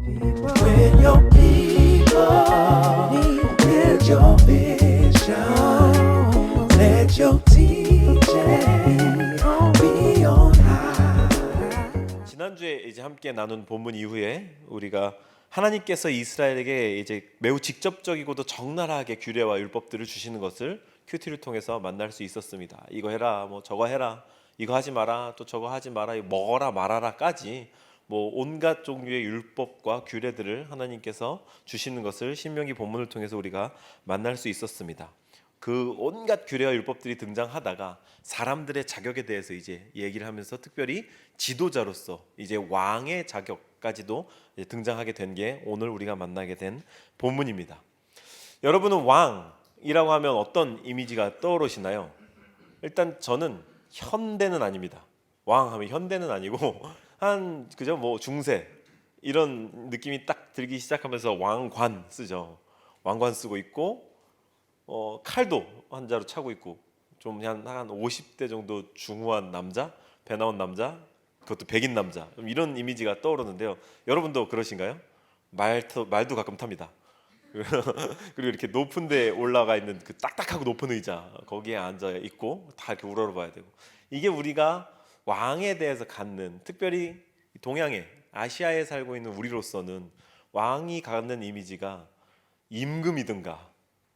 When your people build your vision, let your teaching be on high. 지난주에 이제 함께 나눈 본문 이후에 우리가 하나님께서 이스라엘에게 이제 매우 직접적이고도 적나라하게 규례와 율법들을 주시는 것을 큐티를 통해서 만날 수 있었습니다. 이거 해라, 뭐 저거 해라, 이거 하지 마라, 또 저거 하지 마라, 이거 먹어라 말아라까지 뭐 온갖 종류의 율법과 규례들을 하나님께서 주시는 것을 신명기 본문을 통해서 우리가 만날 수 있었습니다. 그 온갖 규례와 율법들이 등장하다가 사람들의 자격에 대해서 이제 얘기를 하면서 특별히 지도자로서 이제 왕의 자격까지도 이제 등장하게 된 게 오늘 우리가 만나게 된 본문입니다. 여러분은 왕이라고 하면 어떤 이미지가 떠오르시나요? 일단 저는 현대는 아닙니다. 왕 하면 현대는 아니고 한 그저 뭐 중세 이런 느낌이 딱 들기 시작하면서 왕관 쓰죠. 왕관 쓰고 있고 칼도 한 자루 차고 있고 좀 한 50대 정도 중후한 남자, 배 나온 남자, 그것도 백인 남자 이런 이미지가 떠오르는데요. 여러분도 그러신가요? 말도 가끔 탑니다. 그리고 이렇게 높은 데 올라가 있는 그 딱딱하고 높은 의자 거기에 앉아 있고 다 이렇게 우러러봐야 되고 이게 우리가 왕에 대해서 갖는 특별히 동양에 아시아에 살고 있는 우리로서는 왕이 갖는 이미지가 임금이든가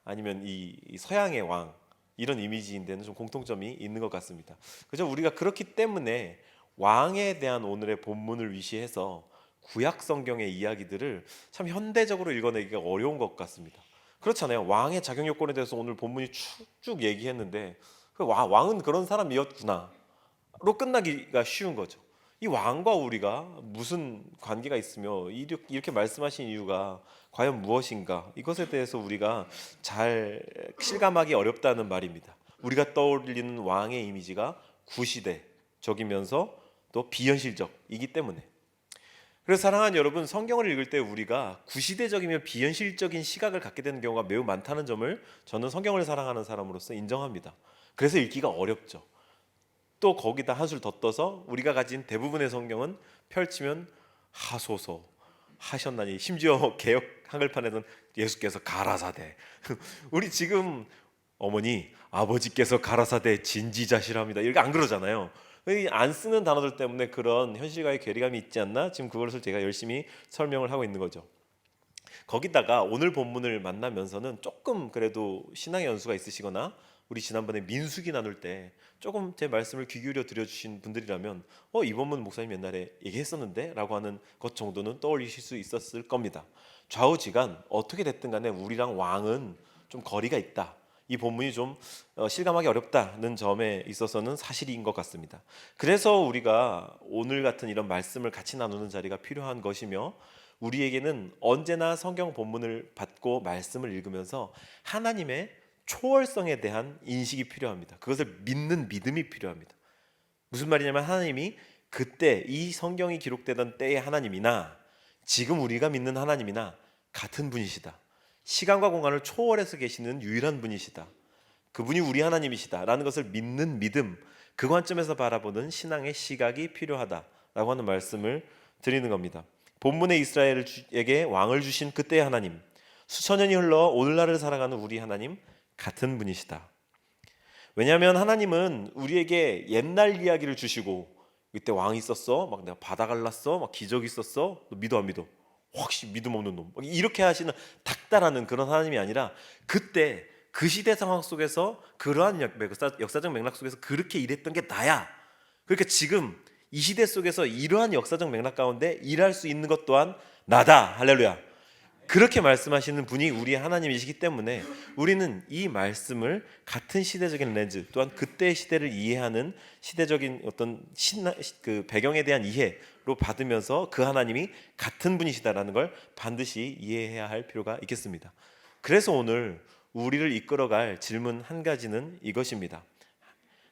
아니면 이 서양의 왕 이런 이미지인데는 좀 공통점이 있는 것 같습니다. 그죠? 우리가 그렇기 때문에 왕에 대한 오늘의 본문을 위시해서 구약 성경의 이야기들을 참 현대적으로 읽어내기가 어려운 것 같습니다. 그렇잖아요. 왕의 자격 요건에 대해서 오늘 본문이 쭉 얘기했는데 왕은 그런 사람이었구나로 끝나기가 쉬운 거죠. 이 왕과 우리가 무슨 관계가 있으며 이렇게 말씀하신 이유가 과연 무엇인가 이것에 대해서 우리가 잘 실감하기 어렵다는 말입니다. 우리가 떠올리는 왕의 이미지가 구시대적이면서 또 비현실적이기 때문에 그래서 사랑하는 여러분 성경을 읽을 때 우리가 구시대적이며 비현실적인 시각을 갖게 되는 경우가 매우 많다는 점을 저는 성경을 사랑하는 사람으로서 인정합니다. 그래서 읽기가 어렵죠. 또 거기다 한술 더 떠서 우리가 가진 대부분의 성경은 펼치면 하소서 하셨나니 심지어 개역 한글판에는 예수께서 가라사대 우리 지금 어머니 아버지께서 가라사대 진지자시랍니다 이렇게 안 그러잖아요. 안 쓰는 단어들 때문에 그런 현실과의 괴리감이 있지 않나 지금 그것을 제가 열심히 설명을 하고 있는 거죠. 거기다가 오늘 본문을 만나면서는 조금 그래도 신앙의 연수가 있으시거나 우리 지난번에 민수기 나눌 때 조금 제 말씀을 귀 기울여 들어주신 분들이라면 이 본문 목사님 옛날에 얘기했었는데 라고 하는 것 정도는 떠올리실 수 있었을 겁니다. 좌우지간 어떻게 됐든 간에 우리랑 왕은 좀 거리가 있다. 이 본문이 좀 실감하기 어렵다는 점에 있어서는 사실인 것 같습니다. 그래서 우리가 오늘 같은 이런 말씀을 같이 나누는 자리가 필요한 것이며 우리에게는 언제나 성경 본문을 받고 말씀을 읽으면서 하나님의 초월성에 대한 인식이 필요합니다. 그것을 믿는 믿음이 필요합니다. 무슨 말이냐면 하나님이 그때 이 성경이 기록되던 때의 하나님이나 지금 우리가 믿는 하나님이나 같은 분이시다. 시간과 공간을 초월해서 계시는 유일한 분이시다. 그분이 우리 하나님이시다 라는 것을 믿는 믿음, 그 관점에서 바라보는 신앙의 시각이 필요하다라고 하는 말씀을 드리는 겁니다. 본문의 이스라엘에게 왕을 주신 그때의 하나님, 수천 년이 흘러 오늘날을 살아가는 우리 하나님 같은 분이시다. 왜냐하면 하나님은 우리에게 옛날 이야기를 주시고 이때 왕이 있었어, 막 내가 바다 갈랐어, 막 기적이 있었어, 너 믿어 안 믿어? 혹시 믿음 없는 놈 이렇게 하시는 닥달하는 그런 하나님이 아니라 그때 그 시대 상황 속에서 그러한 역사적 맥락 속에서 그렇게 일했던 게 나야. 그러니까 지금 이 시대 속에서 이러한 역사적 맥락 가운데 일할 수 있는 것 또한 나다. 할렐루야. 그렇게 말씀하시는 분이 우리의 하나님이시기 때문에 우리는 이 말씀을 같은 시대적인 렌즈 또한 그때의 시대를 이해하는 시대적인 어떤 그 배경에 대한 이해로 받으면서 그 하나님이 같은 분이시다라는 걸 반드시 이해해야 할 필요가 있겠습니다. 그래서 오늘 우리를 이끌어갈 질문 한 가지는 이것입니다.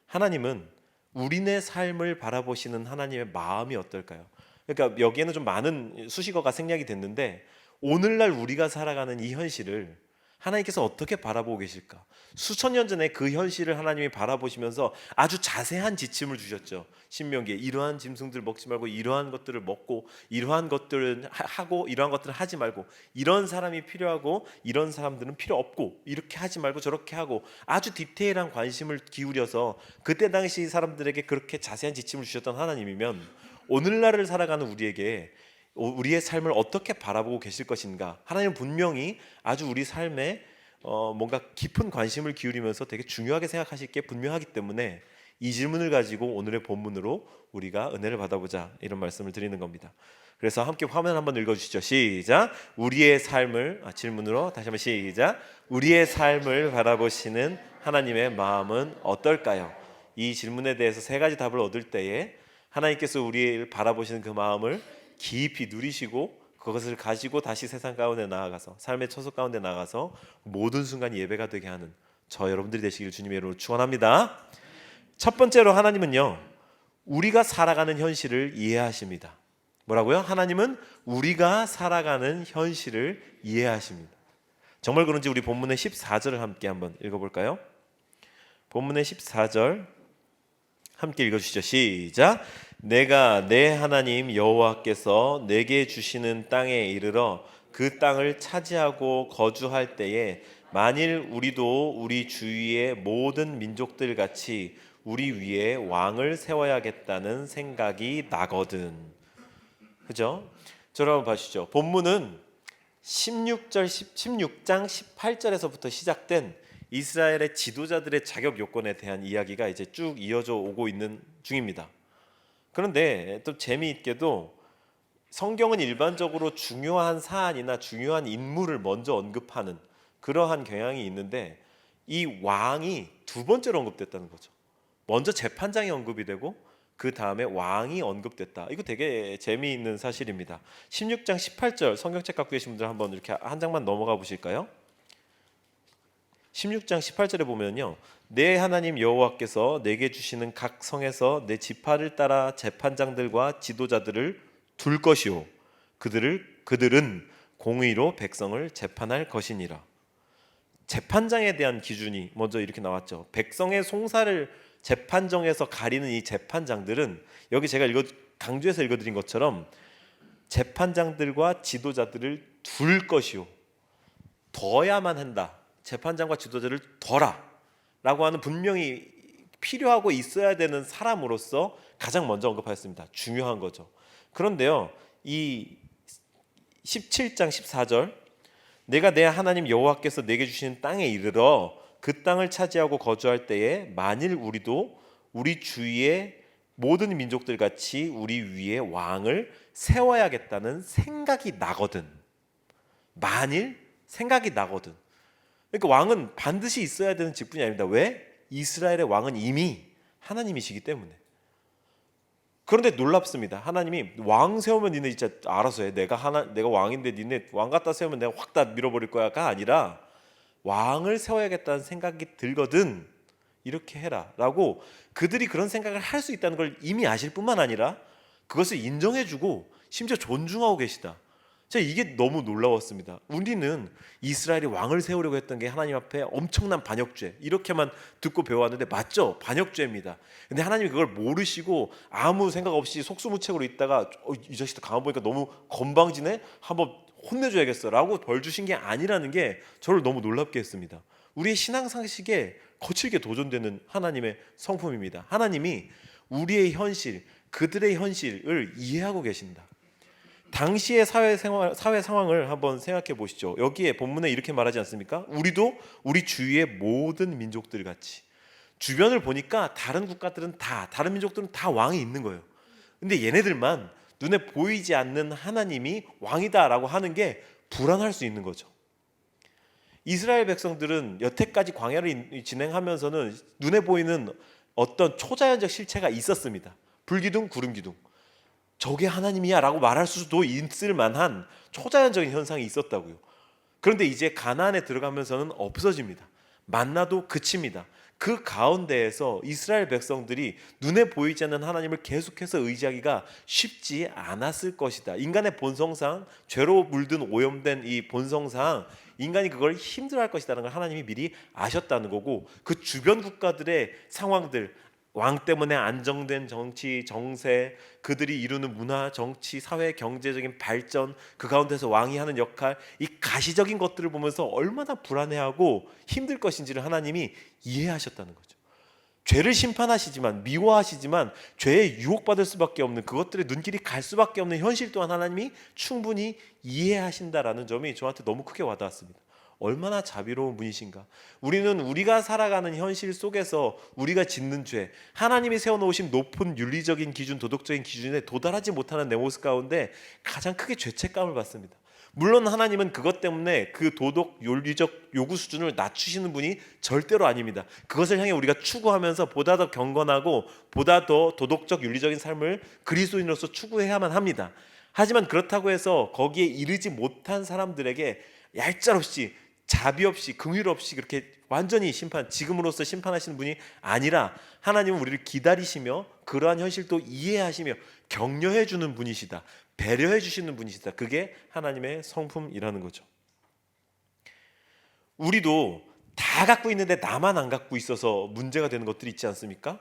하나님은 우리네 삶을 바라보시는 하나님의 마음이 어떨까요? 그러니까 여기에는 좀 많은 수식어가 생략이 됐는데 오늘날 우리가 살아가는 이 현실을 하나님께서 어떻게 바라보고 계실까? 수천 년 전에 그 현실을 하나님이 바라보시면서 아주 자세한 지침을 주셨죠. 신명기에 이러한 짐승들 먹지 말고 이러한 것들을 먹고 이러한 것들은 하고 이러한 것들은 하지 말고 이런 사람이 필요하고 이런 사람들은 필요 없고 이렇게 하지 말고 저렇게 하고 아주 디테일한 관심을 기울여서 그때 당시 사람들에게 그렇게 자세한 지침을 주셨던 하나님이면 오늘날을 살아가는 우리에게 우리의 삶을 어떻게 바라보고 계실 것인가? 하나님은 분명히 아주 우리 삶에 뭔가 깊은 관심을 기울이면서 되게 중요하게 생각하실 게 분명하기 때문에 이 질문을 가지고 오늘의 본문으로 우리가 은혜를 받아보자 이런 말씀을 드리는 겁니다. 그래서 함께 화면 한번 읽어주시죠. 시작. 우리의 삶을 질문으로 다시 한번 시작. 우리의 삶을 바라보시는 하나님의 마음은 어떨까요? 이 질문에 대해서 세 가지 답을 얻을 때에 하나님께서 우리를 바라보시는 그 마음을 깊이 누리시고 그것을 가지고 다시 세상 가운데 나아가서 삶의 처소 가운데 나가서 모든 순간이 예배가 되게 하는 저 여러분들이 되시길 주님의 이름으로 축원합니다. 첫 번째로 하나님은요, 우리가 살아가는 현실을 이해하십니다. 뭐라고요? 하나님은 우리가 살아가는 현실을 이해하십니다. 정말 그런지 우리 본문의 14절을 함께 한번 읽어볼까요? 본문의 14절 함께 읽어주시죠. 시작. 내가 내 하나님 여호와께서 내게 주시는 땅에 이르러 그 땅을 차지하고 거주할 때에 만일 우리도 우리 주위의 모든 민족들 같이 우리 위에 왕을 세워야겠다는 생각이 나거든. 그죠? 저를 한번 봐주시죠. 본문은 16장 18절에서부터 시작된 이스라엘의 지도자들의 자격 요건에 대한 이야기가 이제 쭉 이어져 오고 있는 중입니다. 그런데 또 재미있게도 성경은 일반적으로 중요한 사안이나 중요한 인물을 먼저 언급하는 그러한 경향이 있는데 이 왕이 두 번째로 언급됐다는 거죠. 먼저 재판장이 언급이 되고 그 다음에 왕이 언급됐다. 이거 되게 재미있는 사실입니다. 16장 18절 성경책 갖고 계신 분들 한번 이렇게 한 장만 넘어가 보실까요? 16장 18절에 보면요, 내 하나님 여호와께서 내게 주시는 각 성에서 내 지파를 따라 재판장들과 지도자들을 둘 것이요 그들은 공의로 백성을 재판할 것이니라. 재판장에 대한 기준이 먼저 이렇게 나왔죠. 백성의 송사를 재판정에서 가리는 이 재판장들은 여기 제가 강조해서 읽어드린 것처럼 재판장들과 지도자들을 둘 것이요 둬야만 한다. 재판장과 지도자를 둬라 라고 하는 분명히 필요하고 있어야 되는 사람으로서 가장 먼저 언급하였습니다. 중요한 거죠. 그런데요, 이 17장 14절 내가 내 하나님 여호와께서 내게 주시는 땅에 이르러 그 땅을 차지하고 거주할 때에 만일 우리도 우리 주위의 모든 민족들 같이 우리 위에 왕을 세워야겠다는 생각이 나거든. 만일 생각이 나거든. 그러니까 왕은 반드시 있어야 되는 직분이 아닙니다. 왜? 이스라엘의 왕은 이미 하나님이시기 때문에. 그런데 놀랍습니다. 하나님이 왕 세우면 니네 진짜 알아서 해. 내가 왕인데 니네 왕 갖다 세우면 내가 확 다 밀어버릴 거야가 아니라 왕을 세워야겠다는 생각이 들거든. 이렇게 해라 라고 그들이 그런 생각을 할 수 있다는 걸 이미 아실 뿐만 아니라 그것을 인정해주고 심지어 존중하고 계시다. 제가 이게 너무 놀라웠습니다. 우리는 이스라엘이 왕을 세우려고 했던 게 하나님 앞에 엄청난 반역죄 이렇게만 듣고 배워왔는데 맞죠? 반역죄입니다. 근데 하나님이 그걸 모르시고 아무 생각 없이 속수무책으로 있다가 이 자식도 가만 보니까 너무 건방지네? 한번 혼내줘야겠어 라고 벌 주신 게 아니라는 게 저를 너무 놀랍게 했습니다. 우리의 신앙 상식에 거칠게 도전되는 하나님의 성품입니다. 하나님이 우리의 현실, 그들의 현실을 이해하고 계신다. 당시의 사회 상황을 한번 생각해 보시죠. 여기에 본문에 이렇게 말하지 않습니까? 우리도 우리 주위의 모든 민족들 같이. 주변을 보니까 다른 국가들은 다른 민족들은 다 왕이 있는 거예요. 근데 얘네들만 눈에 보이지 않는 하나님이 왕이다라고 하는 게 불안할 수 있는 거죠. 이스라엘 백성들은 여태까지 광야를 진행하면서는 눈에 보이는 어떤 초자연적 실체가 있었습니다. 불기둥, 구름기둥. 저게 하나님이야 라고 말할 수도 있을 만한 초자연적인 현상이 있었다고요. 그런데 이제 가나안에 들어가면서는 없어집니다. 만나도 그칩니다. 그 가운데에서 이스라엘 백성들이 눈에 보이지 않는 하나님을 계속해서 의지하기가 쉽지 않았을 것이다. 인간의 본성상, 죄로 물든 오염된 이 본성상 인간이 그걸 힘들어할 것이라는 걸 하나님이 미리 아셨다는 거고, 그 주변 국가들의 상황들, 왕 때문에 안정된 정치, 정세, 그들이 이루는 문화, 정치, 사회, 경제적인 발전, 그 가운데서 왕이 하는 역할, 이 가시적인 것들을 보면서 얼마나 불안해하고 힘들 것인지를 하나님이 이해하셨다는 거죠. 죄를 심판하시지만, 미워하시지만 죄에 유혹받을 수밖에 없는, 그것들의 눈길이 갈 수밖에 없는 현실 또한 하나님이 충분히 이해하신다라는 점이 저한테 너무 크게 와닿았습니다. 얼마나 자비로운 분이신가. 우리는 우리가 살아가는 현실 속에서 우리가 짓는 죄, 하나님이 세워놓으신 높은 윤리적인 기준, 도덕적인 기준에 도달하지 못하는 내 모습 가운데 가장 크게 죄책감을 받습니다. 물론 하나님은 그것 때문에 그 도덕, 윤리적 요구 수준을 낮추시는 분이 절대로 아닙니다. 그것을 향해 우리가 추구하면서 보다 더 경건하고 보다 더 도덕적, 윤리적인 삶을 그리스도인으로서 추구해야만 합니다. 하지만 그렇다고 해서 거기에 이르지 못한 사람들에게 얄짤없이, 자비 없이, 긍휼 없이 그렇게 완전히 지금으로서 심판하시는 분이 아니라, 하나님은 우리를 기다리시며 그러한 현실도 이해하시며 격려해 주는 분이시다, 배려해 주시는 분이시다. 그게 하나님의 성품이라는 거죠. 우리도 다 갖고 있는데 나만 안 갖고 있어서 문제가 되는 것들이 있지 않습니까?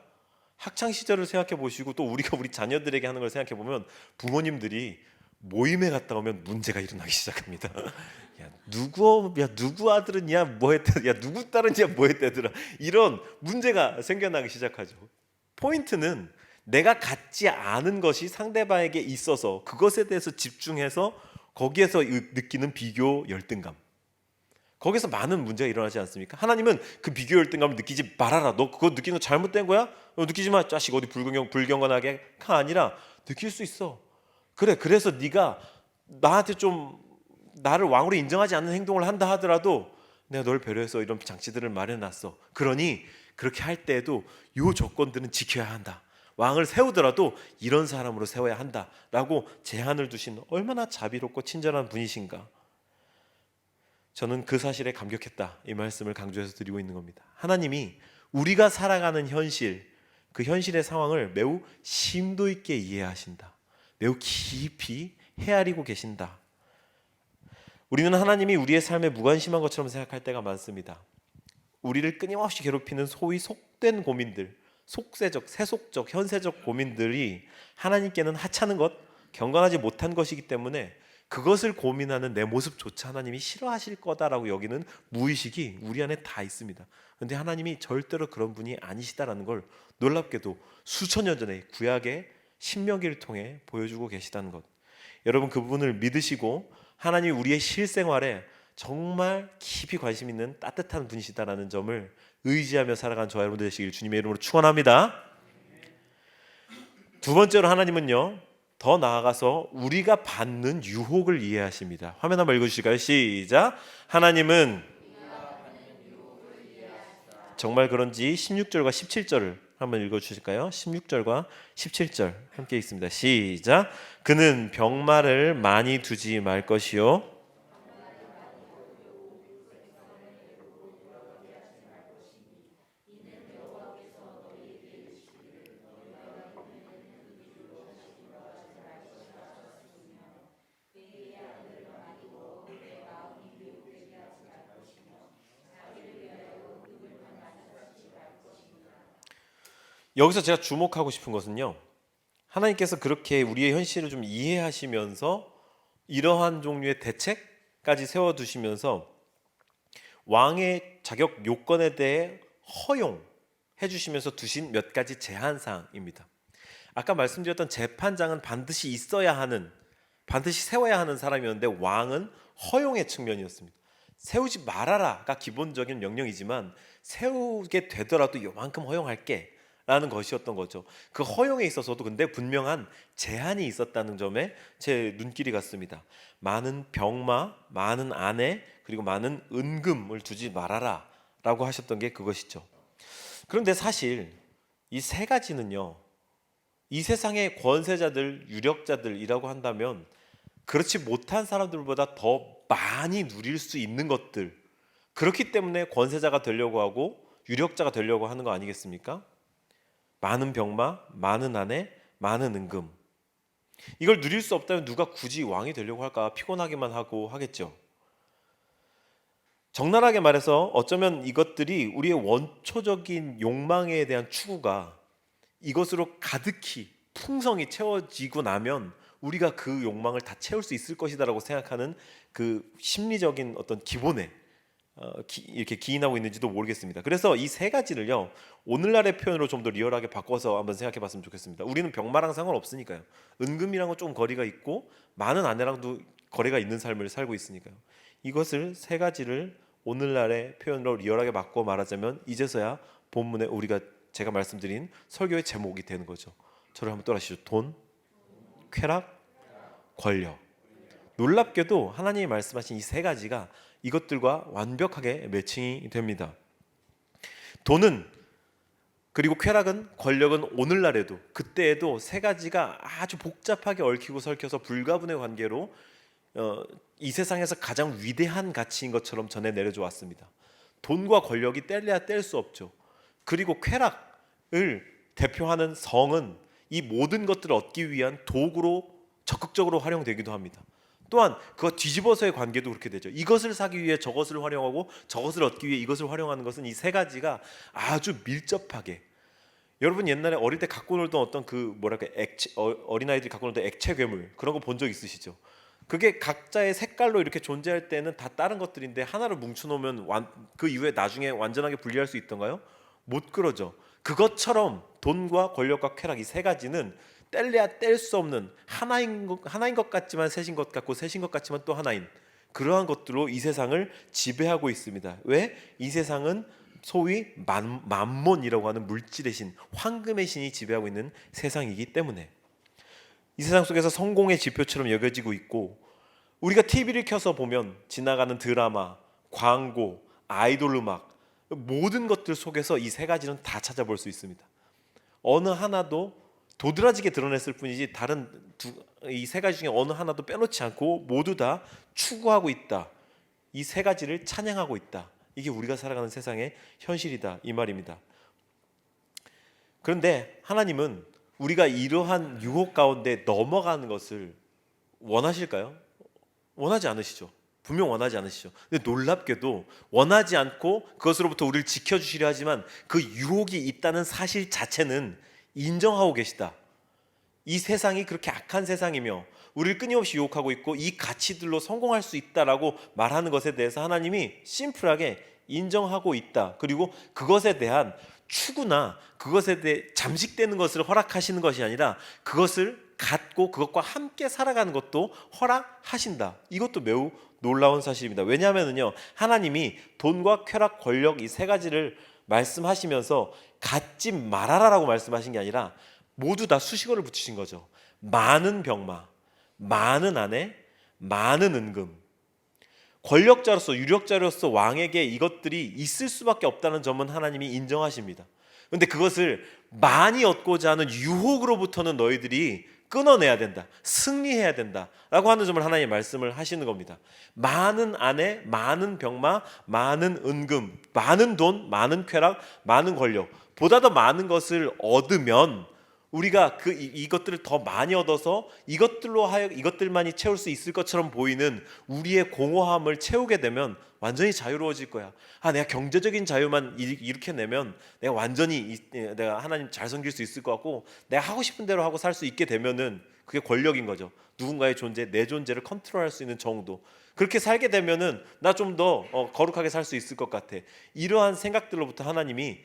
학창 시절을 생각해 보시고 또 우리가 우리 자녀들에게 하는 걸 생각해 보면 부모님들이 모임에 갔다 오면 문제가 일어나기 시작합니다. 누구 아들은 뭐 했대, 누구 딸은 뭐 했대더라, 이런 문제가 생겨나기 시작하죠. 포인트는 내가 갖지 않은 것이 상대방에게 있어서 그것에 대해서 집중해서 거기에서 느끼는 비교 열등감, 거기서 많은 문제가 일어나지 않습니까? 하나님은 그 비교 열등감을 느끼지 말아라, 너 그거 느끼는 거 잘못된 거야? 느끼지 마, 자식 어디 불경건하게가 아니라 느낄 수 있어. 그래서 네가 나한테 좀 나를 왕으로 인정하지 않는 행동을 한다 하더라도 내가 널 배려해서 이런 장치들을 마련해놨어. 그러니 그렇게 할 때에도 이 조건들은 지켜야 한다. 왕을 세우더라도 이런 사람으로 세워야 한다라고 제한을 두신 얼마나 자비롭고 친절한 분이신가. 저는 그 사실에 감격했다, 이 말씀을 강조해서 드리고 있는 겁니다. 하나님이 우리가 살아가는 현실, 그 현실의 상황을 매우 심도 있게 이해하신다, 매우 깊이 헤아리고 계신다. 우리는 하나님이 우리의 삶에 무관심한 것처럼 생각할 때가 많습니다. 우리를 끊임없이 괴롭히는 소위 속된 고민들, 속세적, 세속적, 현세적 고민들이 하나님께는 하찮은 것, 경건하지 못한 것이기 때문에 그것을 고민하는 내 모습조차 하나님이 싫어하실 거다라고 여기는 무의식이 우리 안에 다 있습니다. 그런데 하나님이 절대로 그런 분이 아니시다라는 걸 놀랍게도 수천 년 전에 구약의 신명기를 통해 보여주고 계시다는 것, 여러분 그 부분을 믿으시고 하나님이 우리의 실생활에 정말 깊이 관심 있는 따뜻한 분이시다라는 점을 의지하며 살아가는 저와 여러분들 되시길 주님의 이름으로 축원합니다. 두 번째로 하나님은요, 더 나아가서 우리가 받는 유혹을 이해하십니다. 화면 한번 읽어주실까요? 시작. 하나님은 정말 그런지 16절과 17절을 한번 읽어주실까요? 16절과 17절 함께 읽습니다. 시작. 그는 병마를 많이 두지 말 것이요, 여기서 제가 주목하고 싶은 것은요, 하나님께서 그렇게 우리의 현실을 좀 이해하시면서 이러한 종류의 대책까지 세워두시면서 왕의 자격 요건에 대해 허용해 주시면서 두신 몇 가지 제한사항입니다. 아까 말씀드렸던 재판장은 반드시 있어야 하는, 반드시 세워야 하는 사람이었는데 왕은 허용의 측면이었습니다. 세우지 말아라가 기본적인 명령이지만 세우게 되더라도 요만큼 허용할게 라는 것이었던 거죠. 그 허용에 있어서도 근데 분명한 제한이 있었다는 점에 제 눈길이 갔습니다. 많은 병마, 많은 아내, 그리고 많은 은금을 두지 말아라 라고 하셨던 게 그것이죠. 그런데 사실 이 세 가지는요, 이 세상의 권세자들, 유력자들이라고 한다면 그렇지 못한 사람들보다 더 많이 누릴 수 있는 것들, 그렇기 때문에 권세자가 되려고 하고 유력자가 되려고 하는 거 아니겠습니까? 많은 병마, 많은 아내, 많은 은금. 이걸 누릴 수 없다면 누가 굳이 왕이 되려고 할까? 피곤하기만 하고 하겠죠. 적나라하게 말해서 어쩌면 이것들이 우리의 원초적인 욕망에 대한 추구가 이것으로 가득히 풍성이 채워지고 나면 우리가 그 욕망을 다 채울 수 있을 것이다라고 생각하는 그 심리적인 어떤 기본에 이렇게 기인하고 있는지도 모르겠습니다. 그래서 이 세 가지를요, 오늘날의 표현으로 좀 더 리얼하게 바꿔서 한번 생각해 봤으면 좋겠습니다. 우리는 병마랑 상관없으니까요. 은금이랑은 좀 거리가 있고 많은 아내랑도 거리가 있는 삶을 살고 있으니까요. 이것을 세 가지를 오늘날의 표현으로 리얼하게 바꿔 말하자면 이제서야 본문에 제가 말씀드린 설교의 제목이 되는 거죠. 저를 한번 따라하시죠. 돈, 쾌락, 권력. 놀랍게도 하나님이 말씀하신 이 세 가지가 이것들과 완벽하게 매칭이 됩니다. 돈은, 그리고 쾌락은, 권력은 오늘날에도 그때에도 세 가지가 아주 복잡하게 얽히고 설켜서 불가분의 관계로 이 세상에서 가장 위대한 가치인 것처럼 전해 내려져 왔습니다. 돈과 권력이 뗄래야 뗄 수 없죠. 그리고 쾌락을 대표하는 성은 이 모든 것들을 얻기 위한 도구로 적극적으로 활용되기도 합니다. 또한 그거 뒤집어서의 관계도 그렇게 되죠. 이것을 사기 위해 저것을 활용하고 저것을 얻기 위해 이것을 활용하는 것은 이 세 가지가 아주 밀접하게. 여러분 옛날에 어릴 때 갖고 놀던 어떤 어린아이들이 갖고 놀던 액체 괴물, 그런 거 본 적 있으시죠? 그게 각자의 색깔로 이렇게 존재할 때는 다 다른 것들인데 하나를 뭉쳐놓으면 그 이후에 나중에 완전하게 분리할 수 있던가요? 못 그러죠. 그것처럼 돈과 권력과 쾌락, 이 세 가지는 뗄래야 뗄 수 없는 하나인 것 같지만 셋인 것 같고 셋인 것 같지만 또 하나인 그러한 것들로 이 세상을 지배하고 있습니다. 왜? 이 세상은 소위 만몬이라고 하는 물질의 신, 황금의 신이 지배하고 있는 세상이기 때문에 이 세상 속에서 성공의 지표처럼 여겨지고 있고, 우리가 TV를 켜서 보면 지나가는 드라마, 광고, 아이돌 음악, 모든 것들 속에서 이 세 가지는 다 찾아볼 수 있습니다. 어느 하나도 도드라지게 드러냈을 뿐이지 다른 이 세 가지 중에 어느 하나도 빼놓지 않고 모두 다 추구하고 있다. 이 세 가지를 찬양하고 있다. 이게 우리가 살아가는 세상의 현실이다, 이 말입니다. 그런데 하나님은 우리가 이러한 유혹 가운데 넘어가는 것을 원하실까요? 원하지 않으시죠. 분명 원하지 않으시죠. 근데 놀랍게도 원하지 않고 그것으로부터 우리를 지켜주시려 하지만 그 유혹이 있다는 사실 자체는 인정하고 계시다. 이 세상이 그렇게 악한 세상이며 우리를 끊임없이 유혹하고 있고 이 가치들로 성공할 수 있다라고 말하는 것에 대해서 하나님이 심플하게 인정하고 있다. 그리고 그것에 대한 추구나 그것에 대해 잠식되는 것을 허락하시는 것이 아니라 그것을 갖고 그것과 함께 살아가는 것도 허락하신다. 이것도 매우 놀라운 사실입니다. 왜냐하면요, 하나님이 돈과 쾌락, 권력 이 세 가지를 말씀하시면서 갖지 말아라라고 말씀하신 게 아니라 모두 다 수식어를 붙이신 거죠. 많은 병마, 많은 아내, 많은 은금. 권력자로서, 유력자로서 왕에게 이것들이 있을 수밖에 없다는 점은 하나님이 인정하십니다. 그런데 그것을 많이 얻고자 하는 유혹으로부터는 너희들이 끊어내야 된다, 승리해야 된다라고 하는 점을 하나님 말씀을 하시는 겁니다. 많은 아내, 많은 병마, 많은 은금, 많은 돈, 많은 쾌락, 많은 권력, 보다 더 많은 것을 얻으면 우리가 이것들을 더 많이 얻어서 이것들만이 채울 수 있을 것처럼 보이는 우리의 공허함을 채우게 되면 완전히 자유로워질 거야. 내가 경제적인 자유만 이렇게 내면 내가 완전히 내가 하나님 잘 섬길 수 있을 것 같고 내가 하고 싶은 대로 하고 살 수 있게 되면은 그게 권력인 거죠. 누군가의 존재, 내 존재를 컨트롤할 수 있는 정도. 그렇게 살게 되면은 나 좀 더 거룩하게 살 수 있을 것 같아. 이러한 생각들로부터 하나님이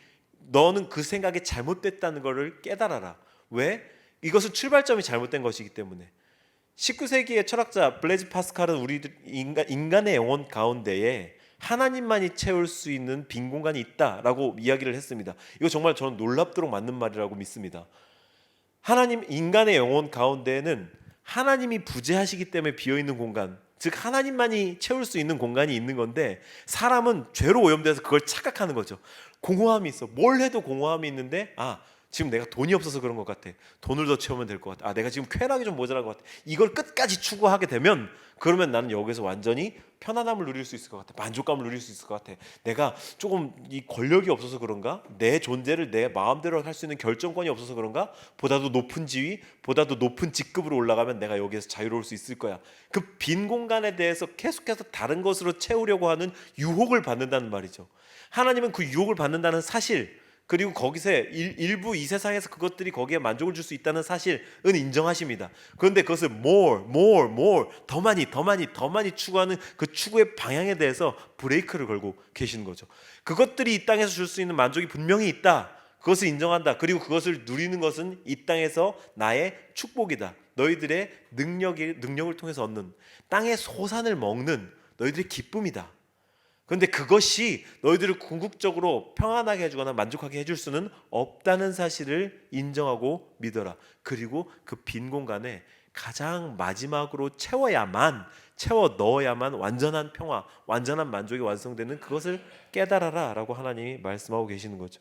너는 그 생각이 잘못됐다는 것을 깨달아라. 왜? 이것은 출발점이 잘못된 것이기 때문에. 19세기의 철학자 블레즈 파스칼은 우리들 인간의 영혼 가운데에 하나님만이 채울 수 있는 빈 공간이 있다라고 이야기를 했습니다. 이거 정말 저는 놀랍도록 맞는 말이라고 믿습니다. 인간의 영혼 가운데에는 하나님이 부재하시기 때문에 비어있는 공간, 즉 하나님만이 채울 수 있는 공간이 있는 건데 사람은 죄로 오염돼서 그걸 착각하는 거죠. 공허함이 있어. 뭘 해도 공허함이 있는데 지금 내가 돈이 없어서 그런 것 같아. 돈을 더 채우면 될 것 같아. 내가 지금 쾌락이 좀 모자란 것 같아. 이걸 끝까지 추구하게 되면 그러면 나는 여기서 완전히 편안함을 누릴 수 있을 것 같아. 만족감을 누릴 수 있을 것 같아. 내가 조금 이 권력이 없어서 그런가? 내 존재를 내 마음대로 할 수 있는 결정권이 없어서 그런가? 보다도 높은 지위, 보다도 높은 직급으로 올라가면 내가 여기에서 자유로울 수 있을 거야. 그 빈 공간에 대해서 계속해서 다른 것으로 채우려고 하는 유혹을 받는다는 말이죠. 하나님은 그 유혹을 받는다는 사실, 그리고 거기서 일부 이 세상에서 그것들이 거기에 만족을 줄 수 있다는 사실은 인정하십니다. 그런데 그것을 more 더 많이 추구하는 그 추구의 방향에 대해서 브레이크를 걸고 계시는 거죠. 그것들이 이 땅에서 줄 수 있는 만족이 분명히 있다. 그것을 인정한다. 그리고 그것을 누리는 것은 이 땅에서 나의 축복이다. 너희들의 능력을 통해서 얻는 땅의 소산을 먹는 너희들의 기쁨이다. 그런데 그것이 너희들을 궁극적으로 평안하게 해주거나 만족하게 해줄 수는 없다는 사실을 인정하고 믿어라. 그리고 그 빈 공간에 가장 마지막으로 채워 넣어야만 완전한 평화, 완전한 만족이 완성되는 그것을 깨달아라 라고 하나님이 말씀하고 계시는 거죠.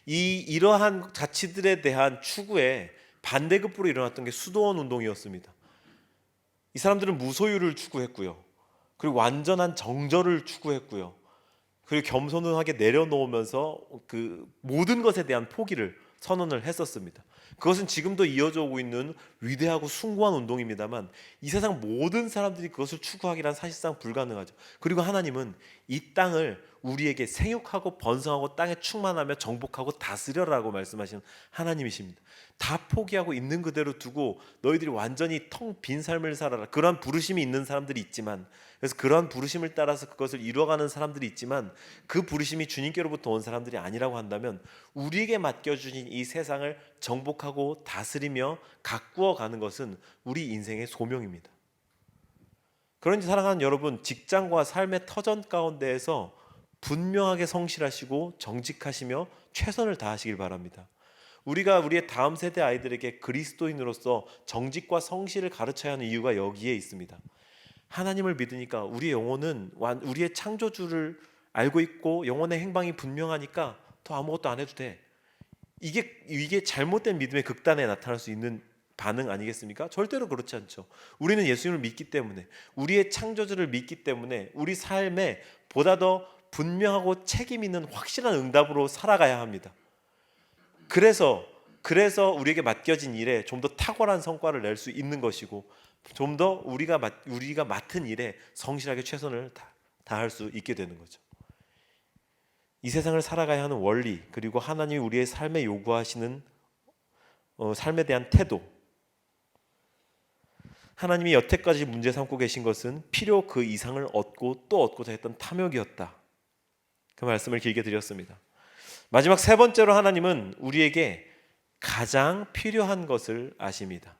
이러한 가치들에 대한 추구에 반대급부로 일어났던 게 수도원 운동이었습니다. 이 사람들은 무소유를 추구했고요. 그리고 완전한 정절을 추구했고요. 그리고 겸손하게 내려놓으면서 그 모든 것에 대한 포기를 선언을 했었습니다. 그것은 지금도 이어져 오고 있는 위대하고 숭고한 운동입니다만 이 세상 모든 사람들이 그것을 추구하기란 사실상 불가능하죠. 그리고 하나님은 이 땅을 우리에게 생육하고 번성하고 땅에 충만하며 정복하고 다스려라고 말씀하시는 하나님이십니다. 다 포기하고 있는 그대로 두고 너희들이 완전히 텅 빈 삶을 살아라. 그러한 부르심이 있는 사람들이 있지만, 그래서 그러한 부르심을 따라서 그것을 이루어가는 사람들이 있지만 그 부르심이 주님께로부터 온 사람들이 아니라고 한다면 우리에게 맡겨주신 이 세상을 정복하고 다스리며 가꾸어 가는 것은 우리 인생의 소명입니다. 그런지 사랑하는 여러분, 직장과 삶의 터전 가운데에서 분명하게 성실하시고 정직하시며 최선을 다하시길 바랍니다. 우리가 우리의 다음 세대 아이들에게 그리스도인으로서 정직과 성실을 가르쳐야 하는 이유가 여기에 있습니다. 하나님을 믿으니까 우리의 영혼은 우리의 창조주를 알고 있고 영혼의 행방이 분명하니까 더 아무것도 안 해도 돼. 이게 잘못된 믿음의 극단에 나타날 수 있는 반응 아니겠습니까? 절대로 그렇지 않죠. 우리는 예수님을 믿기 때문에, 우리의 창조주를 믿기 때문에 우리 삶에 보다 더 분명하고 책임 있는 확실한 응답으로 살아가야 합니다. 그래서 우리에게 맡겨진 일에 좀 더 탁월한 성과를 낼 수 있는 것이고, 좀 더 우리가 맡은 일에 성실하게 최선을 다할 수 있게 되는 거죠. 이 세상을 살아가야 하는 원리, 그리고 하나님이 우리의 삶에 요구하시는 삶에 대한 태도, 하나님이 여태까지 문제 삼고 계신 것은 필요 그 이상을 얻고 또 얻고자 했던 탐욕이었다. 그 말씀을 길게 드렸습니다. 마지막 세 번째로 하나님은 우리에게 가장 필요한 것을 아십니다.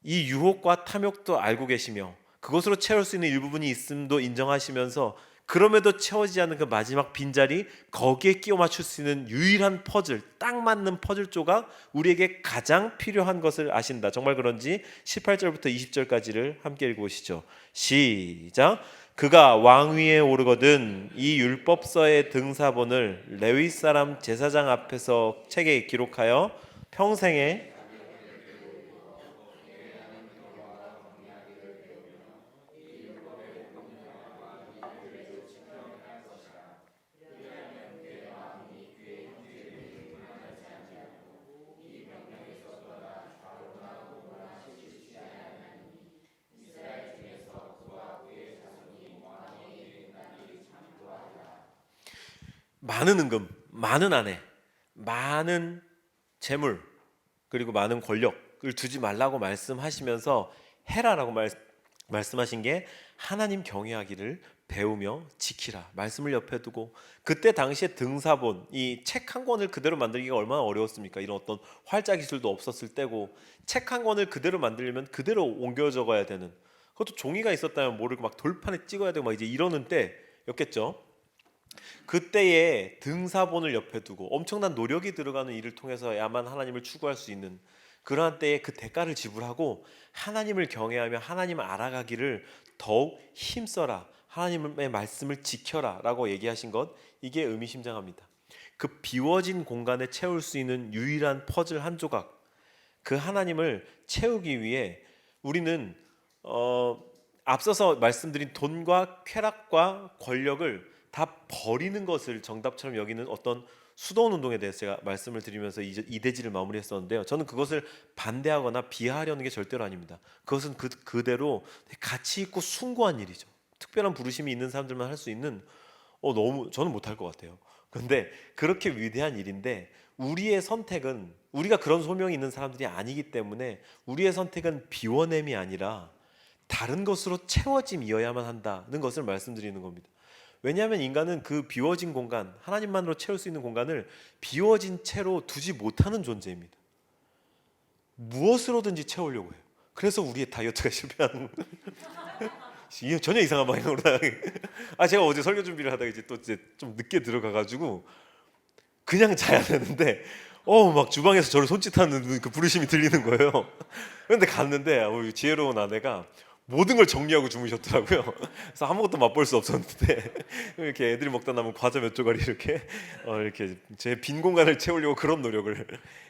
이 유혹과 탐욕도 알고 계시며 그것으로 채울 수 있는 일부분이 있음도 인정하시면서 그럼에도 채워지지 않는 그 마지막 빈자리, 거기에 끼워 맞출 수 있는 유일한 퍼즐, 딱 맞는 퍼즐 조각, 우리에게 가장 필요한 것을 아신다. 정말 그런지 18절부터 20절까지를 함께 읽어보시죠. 시작. 그가 왕위에 오르거든 이 율법서의 등사본을 레위 사람 제사장 앞에서 책에 기록하여 평생에 많은 은금, 많은 아내, 많은 재물, 그리고 많은 권력을 두지 말라고 말씀하시면서 해라라고 말씀하신 게 하나님 경외하기를 배우며 지키라 말씀을 옆에 두고, 그때 당시에 등사본, 이 책 한 권을 그대로 만들기가 얼마나 어려웠습니까? 이런 어떤 활자 기술도 없었을 때고, 책 한 권을 그대로 만들려면 그대로 옮겨 적어야 되는, 그것도 종이가 있었다면 모르고 막 돌판에 찍어야 되고 막 이제 이러는 때였겠죠. 그때에 등사본을 옆에 두고 엄청난 노력이 들어가는 일을 통해서야만 하나님을 추구할 수 있는 그러한 때에 그 대가를 지불하고 하나님을 경외하며 하나님을 알아가기를 더욱 힘써라, 하나님의 말씀을 지켜라 라고 얘기하신 것, 이게 의미심장합니다. 그 비워진 공간에 채울 수 있는 유일한 퍼즐 한 조각, 그 하나님을 채우기 위해 우리는 앞서서 말씀드린 돈과 쾌락과 권력을 다 버리는 것을 정답처럼 여기는 어떤 수도원 운동에 대해서 제가 말씀을 드리면서 이 대지를 마무리했었는데요. 저는 그것을 반대하거나 비하하려는 게 절대로 아닙니다. 그것은 그대로 가치 있고 숭고한 일이죠. 특별한 부르심이 있는 사람들만 할 수 있는 너무 저는 못할 것 같아요. 그런데 그렇게 위대한 일인데 우리의 선택은 우리가 그런 소명이 있는 사람들이 아니기 때문에 우리의 선택은 비워냄이 아니라 다른 것으로 채워짐이어야만 한다는 것을 말씀드리는 겁니다. 왜냐하면 인간은 그 비워진 공간, 하나님만으로 채울 수 있는 공간을 비워진 채로 두지 못하는 존재입니다. 무엇으로든지 채우려고 해요. 그래서 우리의 다이어트가 실패하는 전혀 이상한 방향으로 제가 어제 설교 준비를 하다가 이제 좀 늦게 들어가가지고 그냥 자야 되는데 막 주방에서 저를 손짓하는 그 부르심이 들리는 거예요. 그런데 갔는데 우리 지혜로운 아내가 모든 걸 정리하고 주무셨더라고요. 그래서 아무것도 맛볼 수 없었는데 이렇게 애들이 먹다 남은 과자 몇 조각이 이렇게 제 빈 공간을 채우려고 그런 노력을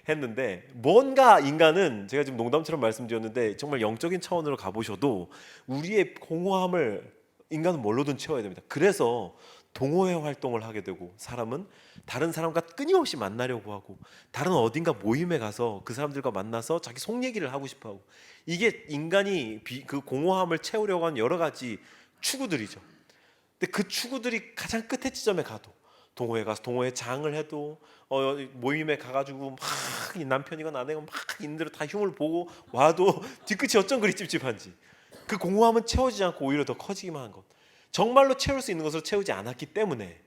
했는데 뭔가 인간은 제가 지금 농담처럼 말씀드렸는데 정말 영적인 차원으로 가보셔도 우리의 공허함을 인간은 뭘로든 채워야 됩니다. 그래서 동호회 활동을 하게 되고 사람은 다른 사람과 끊임없이 만나려고 하고 다른 어딘가 모임에 가서 그 사람들과 만나서 자기 속 얘기를 하고 싶어하고 이게 인간이 그 공허함을 채우려고 하는 여러 가지 추구들이죠. 근데 그 추구들이 가장 끝의 지점에 가도 동호회 가서 동호회 장을 해도 모임에 가가지고 막 남편이건 아내건 막 인들을 다 흉을 보고 와도 뒤끝이 어쩜 그리 찝찝한지 그 공허함은 채워지지 않고 오히려 더 커지기만 한 것. 정말로 채울 수 있는 것으로 채우지 않았기 때문에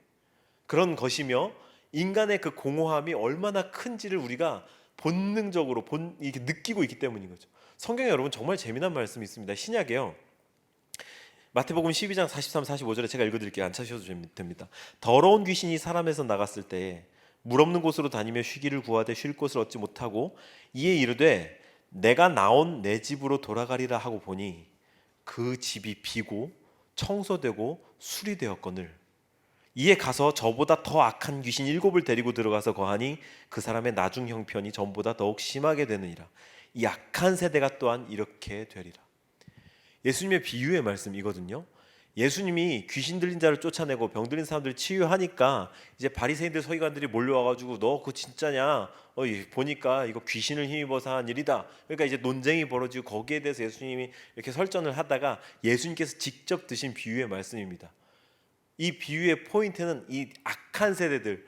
그런 것이며 인간의 그 공허함이 얼마나 큰지를 우리가 본능적으로 이렇게 느끼고 있기 때문인 거죠. 성경에 여러분 정말 재미난 말씀이 있습니다. 신약에요. 마태복음 12장 43, 45절에 제가 읽어드릴게요. 안 찾으셔도 됩니다. 더러운 귀신이 사람에서 나갔을 때 물 없는 곳으로 다니며 쉬기를 구하되 쉴 곳을 얻지 못하고 이에 이르되 내가 나온 내 집으로 돌아가리라 하고 보니 그 집이 비고 청소되고 수리되었거늘 이에 가서 저보다 더 악한 귀신 7을 데리고 들어가서 거하니 그 사람의 나중 형편이 전보다 더욱 심하게 되느니라. 이 악한 세대가 또한 이렇게 되리라. 예수님의 비유의 말씀이거든요. 예수님이 귀신 들린 자를 쫓아내고 병 들린 사람들을 치유하니까 이제 바리새인들 서기관들이 몰려와가지고 너 그거 진짜냐? 보니까 이거 귀신을 힘입어서 한 일이다. 그러니까 이제 논쟁이 벌어지고 거기에 대해서 예수님이 이렇게 설전을 하다가 예수님께서 직접 드신 비유의 말씀입니다. 이 비유의 포인트는 이 악한 세대들,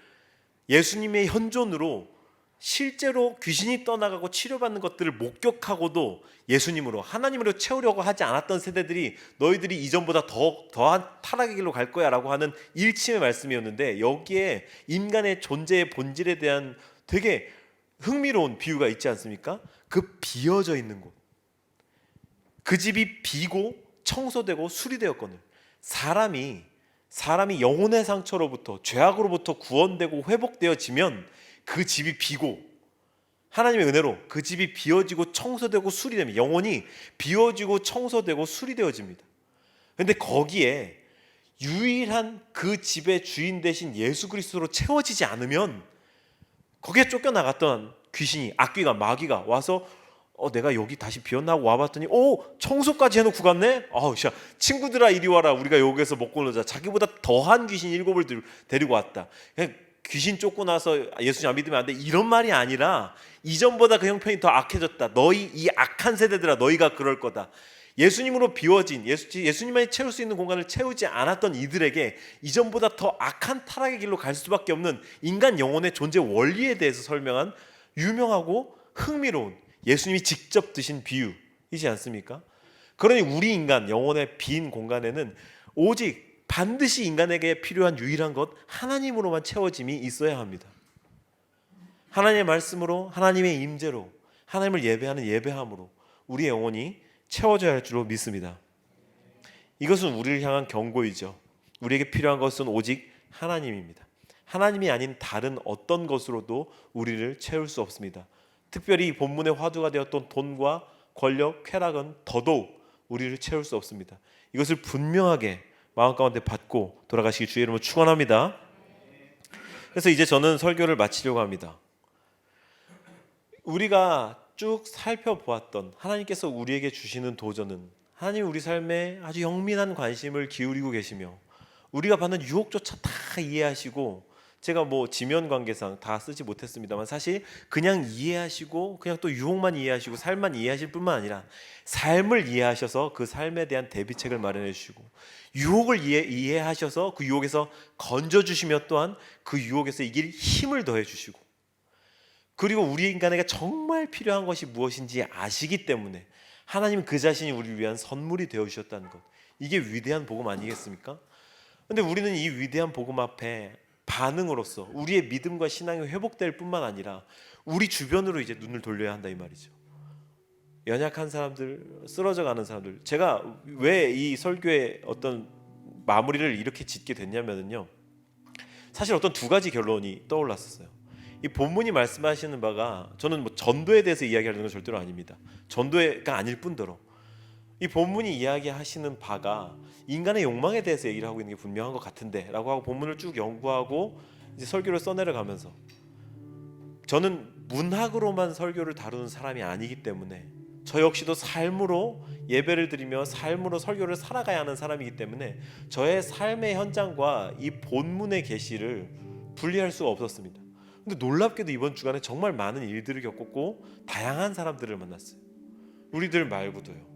예수님의 현존으로 실제로 귀신이 떠나가고 치료받는 것들을 목격하고도 예수님으로 하나님으로 채우려고 하지 않았던 세대들이 너희들이 이전보다 더한 타락의 길로 갈 거야 라고 하는 일침의 말씀이었는데 여기에 인간의 존재의 본질에 대한 되게 흥미로운 비유가 있지 않습니까? 그 비어져 있는 곳, 그 집이 비고 청소되고 수리되었거늘 사람이 영혼의 상처로부터 죄악으로부터 구원되고 회복되어지면 그 집이 비고 하나님의 은혜로 그 집이 비워지고 청소되고 수리됩니다. 영혼이 비워지고 청소되고 수리되어집니다. 그런데 거기에 유일한 그 집의 주인 되신 예수 그리스도로 채워지지 않으면 거기에 쫓겨나갔던 귀신이 악귀가 마귀가 와서 내가 여기 다시 비었나 하고 와봤더니 청소까지 해놓고 갔네? 친구들아 이리 와라 우리가 여기에서 먹고 놀자. 자기보다 더한 귀신 7을 데리고 왔다. 그냥 귀신 쫓고 나서 예수님 안 믿으면 안 돼 이런 말이 아니라 이전보다 그 형편이 더 악해졌다. 너희 이 악한 세대들아 너희가 그럴 거다. 예수님으로 비워진 예수님만이 채울 수 있는 공간을 채우지 않았던 이들에게 이전보다 더 악한 타락의 길로 갈 수밖에 없는 인간 영혼의 존재 원리에 대해서 설명한 유명하고 흥미로운 예수님이 직접 드신 비유이지 않습니까? 그러니 우리 인간 영혼의 빈 공간에는 오직 반드시 인간에게 필요한 유일한 것 하나님으로만 채워짐이 있어야 합니다. 하나님의 말씀으로 하나님의 임재로 하나님을 예배하는 예배함으로 우리의 영혼이 채워져야 할 줄로 믿습니다. 이것은 우리를 향한 경고이죠. 우리에게 필요한 것은 오직 하나님입니다. 하나님이 아닌 다른 어떤 것으로도 우리를 채울 수 없습니다. 특별히 본문의 화두가 되었던 돈과 권력, 쾌락은 더더욱 우리를 채울 수 없습니다. 이것을 분명하게 마음 가운데 받고 돌아가시기 주의 이름으로 축원합니다. 그래서 이제 저는 설교를 마치려고 합니다. 우리가 쭉 살펴보았던 하나님께서 우리에게 주시는 도전은 하나님 우리 삶에 아주 영민한 관심을 기울이고 계시며 우리가 받는 유혹조차 다 이해하시고, 제가 뭐 지면 관계상 다 쓰지 못했습니다만 사실 그냥 이해하시고 그냥 또 유혹만 이해하시고 삶만 이해하실 뿐만 아니라 삶을 이해하셔서 그 삶에 대한 대비책을 마련해 주시고, 유혹을 이해하셔서 그 유혹에서 건져주시며 또한 그 유혹에서 이길 힘을 더해 주시고, 그리고 우리 인간에게 정말 필요한 것이 무엇인지 아시기 때문에 하나님은 그 자신이 우리를 위한 선물이 되어 주셨다는 것, 이게 위대한 복음 아니겠습니까? 근데 우리는 이 위대한 복음 앞에 반응으로서 우리의 믿음과 신앙이 회복될 뿐만 아니라 우리 주변으로 이제 눈을 돌려야 한다 이 말이죠. 연약한 사람들, 쓰러져 가는 사람들. 제가 왜 이 설교의 어떤 마무리를 이렇게 짓게 됐냐면요, 사실 어떤 두 가지 결론이 떠올랐었어요. 이 본문이 말씀하시는 바가, 저는 뭐 전도에 대해서 이야기하는 건 절대로 아닙니다. 전도가 아닐 뿐더러 이 본문이 이야기하시는 바가 인간의 욕망에 대해서 얘기를 하고 있는 게 분명한 것 같은데 라고 하고 본문을 쭉 연구하고 이제 설교를 써내려가면서, 저는 문학으로만 설교를 다루는 사람이 아니기 때문에 저 역시도 삶으로 예배를 드리며 삶으로 설교를 살아가야 하는 사람이기 때문에 저의 삶의 현장과 이 본문의 계시를 분리할 수가 없었습니다. 근데 놀랍게도 이번 주간에 정말 많은 일들을 겪었고 다양한 사람들을 만났어요. 우리들 말고도요.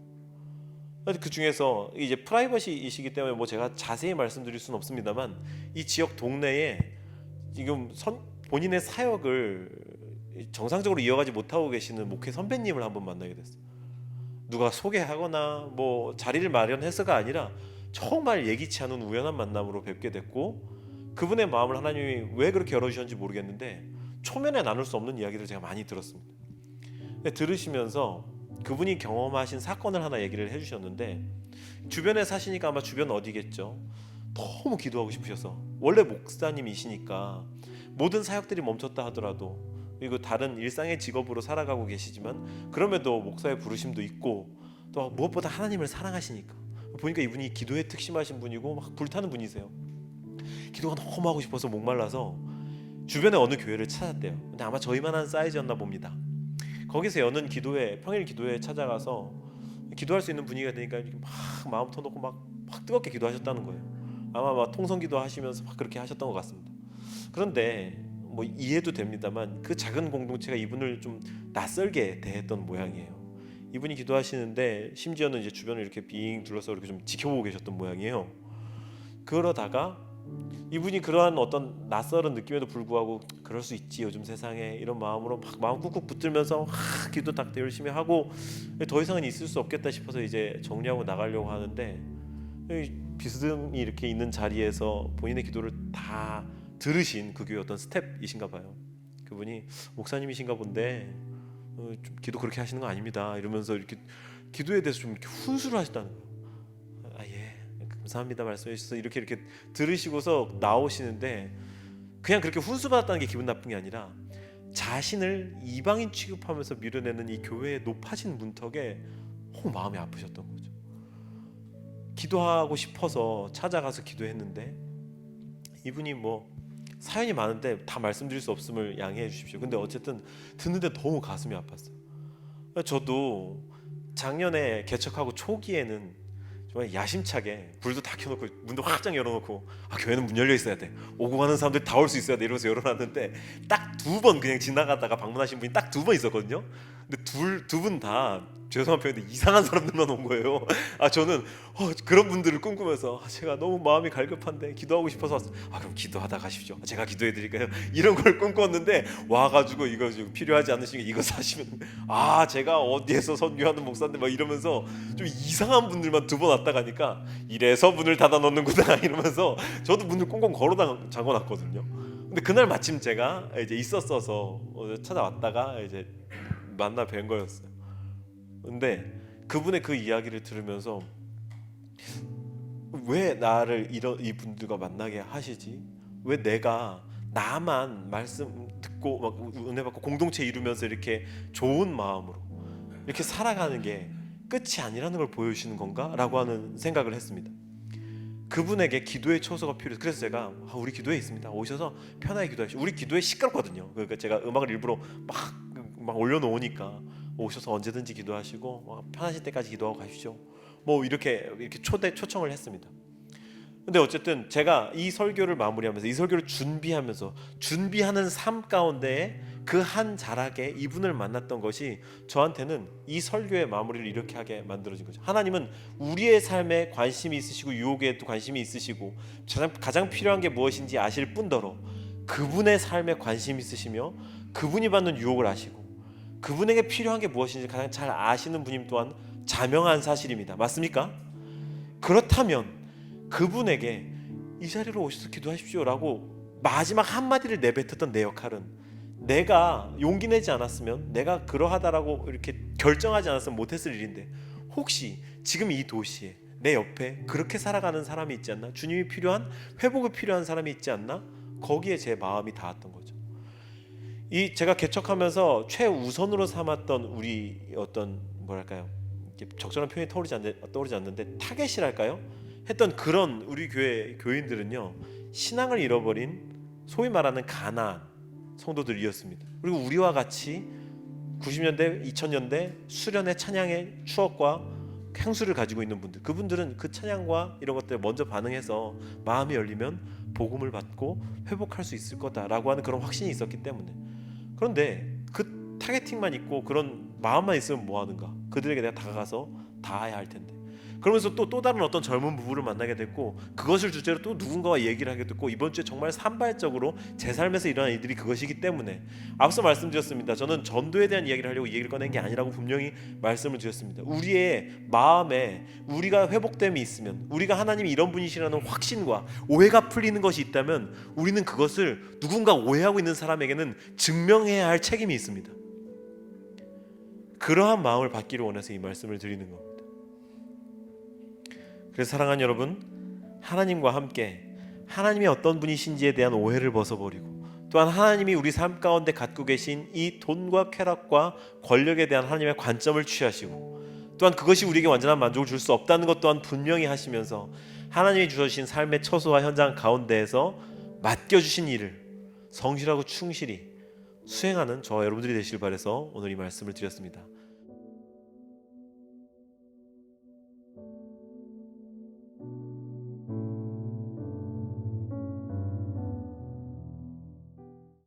그 중에서 이제 프라이버시이시기 때문에 뭐 제가 자세히 말씀드릴 수는 없습니다만, 이 지역 동네에 지금 본인의 사역을 정상적으로 이어가지 못하고 계시는 목회 선배님을 한번 만나게 됐어요. 누가 소개하거나 뭐 자리를 마련해서가 아니라 정말 예기치 않은 우연한 만남으로 뵙게 됐고, 그분의 마음을 하나님이 왜 그렇게 열어주셨는지 모르겠는데 초면에 나눌 수 없는 이야기를 제가 많이 들었습니다. 들으시면서 그분이 경험하신 사건을 하나 얘기를 해주셨는데, 주변에 사시니까 아마 주변 어디겠죠. 너무 기도하고 싶으셔서, 원래 목사님이시니까 모든 사역들이 멈췄다 하더라도, 그리고 다른 일상의 직업으로 살아가고 계시지만 그럼에도 목사의 부르심도 있고 또 무엇보다 하나님을 사랑하시니까, 보니까 이분이 기도에 특심하신 분이고 막 불타는 분이세요. 기도가 너무 하고 싶어서 목말라서 주변에 어느 교회를 찾았대요. 근데 아마 저희만한 사이즈였나 봅니다. 거기서 여는 기도회, 평일 기도회에 찾아가서 기도할 수 있는 분위기가 되니까 막 마음 터놓고 막 뜨겁게 기도하셨다는 거예요. 아마 막 통성기도 하시면서 막 그렇게 하셨던 것 같습니다. 그런데 뭐 이해도 됩니다만 그 작은 공동체가 이분을 좀 낯설게 대했던 모양이에요. 이분이 기도하시는데 심지어는 이제 주변을 이렇게 빙 둘러서 이렇게 좀 지켜보고 계셨던 모양이에요. 그러다가 이분이 그러한 어떤 낯설은 느낌에도 불구하고 그럴 수 있지 요즘 세상에, 이런 마음으로 막 마음 꾹꾹 붙들면서 기도 딱 열심히 하고 더 이상은 있을 수 없겠다 싶어서 이제 정리하고 나가려고 하는데, 비스듬히 이렇게 있는 자리에서 본인의 기도를 다 들으신 그 교회 어떤 스텝이신가 봐요. 그분이 목사님이신가 본데 좀 기도 그렇게 하시는 거 아닙니다 이러면서 이렇게 기도에 대해서 좀 이렇게 훈수를 하셨다는 거예요. 감사합니다 말씀해 주셔서 이렇게 들으시고서 나오시는데, 그냥 그렇게 훈수 받았다는 게 기분 나쁜 게 아니라 자신을 이방인 취급하면서 밀어내는 이 교회의 높아진 문턱에 마음이 아프셨던 거죠. 기도하고 싶어서 찾아가서 기도했는데, 이분이 뭐 사연이 많은데 다 말씀드릴 수 없음을 양해해 주십시오. 근데 어쨌든 듣는데 너무 가슴이 아팠어요. 저도 작년에 개척하고 초기에는 정말 야심차게 불도 다 켜놓고 문도 확장 열어놓고 교회는 문 열려 있어야 돼, 오고 가는 사람들이 다 올 수 있어야 돼 이러면서 열어놨는데 딱 2번 그냥 지나가다가 방문하신 분이 딱 2번 있었거든요. 근데 두 분 다 죄송한 표현인데 이상한 사람들만 온 거예요. 저는 그런 분들을 꿈꾸면서 제가 너무 마음이 갈급한데 기도하고 싶어서 왔어요. 그럼 기도하다 가십시오. 제가 기도해 드릴까요? 이런 걸 꿈꿨는데 와가지고 이거 지금 필요하지 않으시면 이거 사시면 제가 어디에서 선교하는 목사인데 막 이러면서 좀 이상한 분들만 2번 왔다 가니까 이래서 문을 닫아 놓는구나 이러면서 저도 문을 꽁꽁 걸어 잠궈 놨거든요. 근데 그날 마침 제가 이제 있었어서 찾아왔다가 이제 만나 뵌 거였어요. 근데 그분의 그 이야기를 들으면서 왜 나를 이분들과 만나게 하시지? 왜 내가 나만 말씀 듣고 막 은혜 받고 공동체 이루면서 이렇게 좋은 마음으로 이렇게 살아가는 게 끝이 아니라는 걸 보여주시는 건가? 라고 하는 생각을 했습니다. 그분에게 기도의 초소가 필요해서 그래서 제가 우리 기도에 있습니다. 오셔서 편하게 기도하시오. 우리 기도에 시끄럽거든요. 그러니까 제가 음악을 일부러 막 올려놓으니까 오셔서 언제든지 기도하시고 편하실 때까지 기도하고 가십시오. 뭐 이렇게 초청을 했습니다. 근데 어쨌든 제가 이 설교를 마무리하면서 이 설교를 준비하는 삶 가운데에 그 한 자락에 이분을 만났던 것이 저한테는 이 설교의 마무리를 이렇게 하게 만들어진 거죠. 하나님은 우리의 삶에 관심이 있으시고 유혹에도 관심이 있으시고 가장 필요한 게 무엇인지 아실 뿐더러 그분의 삶에 관심이 있으시며 그분이 받는 유혹을 아시고 그분에게 필요한 게 무엇인지 가장 잘 아시는 분임 또한 자명한 사실입니다. 맞습니까? 그렇다면 그분에게 이 자리로 오셔서 기도하십시오라고 마지막 한마디를 내뱉었던 내 역할은 내가 용기 내지 않았으면 내가 그러하다라고 이렇게 결정하지 않았으면 못했을 일인데 혹시 지금 이 도시에 내 옆에 그렇게 살아가는 사람이 있지 않나? 주님이 필요한 회복이 필요한 사람이 있지 않나? 거기에 제 마음이 닿았던 거죠. 이 제가 개척하면서 최우선으로 삼았던 우리 어떤 뭐랄까요? 적절한 표현이 떠오르지 않는데 타겟이랄까요? 했던 그런 우리 교회 교인들은요 신앙을 잃어버린 소위 말하는 가나안 성도들이었습니다. 그리고 우리와 같이 90년대 2000년대 수련의 찬양의 추억과 향수를 가지고 있는 분들, 그분들은 그 찬양과 이런 것들에 먼저 반응해서 마음이 열리면 복음을 받고 회복할 수 있을 거다라고 하는 그런 확신이 있었기 때문에. 그런데 그 타겟팅만 있고 그런 마음만 있으면 뭐 하는가? 그들에게 내가 다가가서 닿아야 할 텐데. 그러면서 또 다른 어떤 젊은 부부를 만나게 됐고 그것을 주제로 또 누군가와 얘기를 하게 됐고 이번 주에 정말 산발적으로 제 삶에서 일어난 일들이 그것이기 때문에 앞서 말씀드렸습니다. 저는 전도에 대한 이야기를 하려고 얘기를 꺼낸 게 아니라고 분명히 말씀을 드렸습니다. 우리의 마음에 우리가 회복됨이 있으면 우리가 하나님이 이런 분이시라는 확신과 오해가 풀리는 것이 있다면 우리는 그것을 누군가 오해하고 있는 사람에게는 증명해야 할 책임이 있습니다. 그러한 마음을 받기를 원해서 이 말씀을 드리는 겁니다. 그래서 사랑하는 여러분, 하나님과 함께 하나님이 어떤 분이신지에 대한 오해를 벗어버리고 또한 하나님이 우리 삶 가운데 갖고 계신 이 돈과 쾌락과 권력에 대한 하나님의 관점을 취하시고 또한 그것이 우리에게 완전한 만족을 줄 수 없다는 것 또한 분명히 하시면서 하나님이 주신 삶의 처소와 현장 가운데에서 맡겨주신 일을 성실하고 충실히 수행하는 저와 여러분들이 되시길 바라서 오늘 이 말씀을 드렸습니다.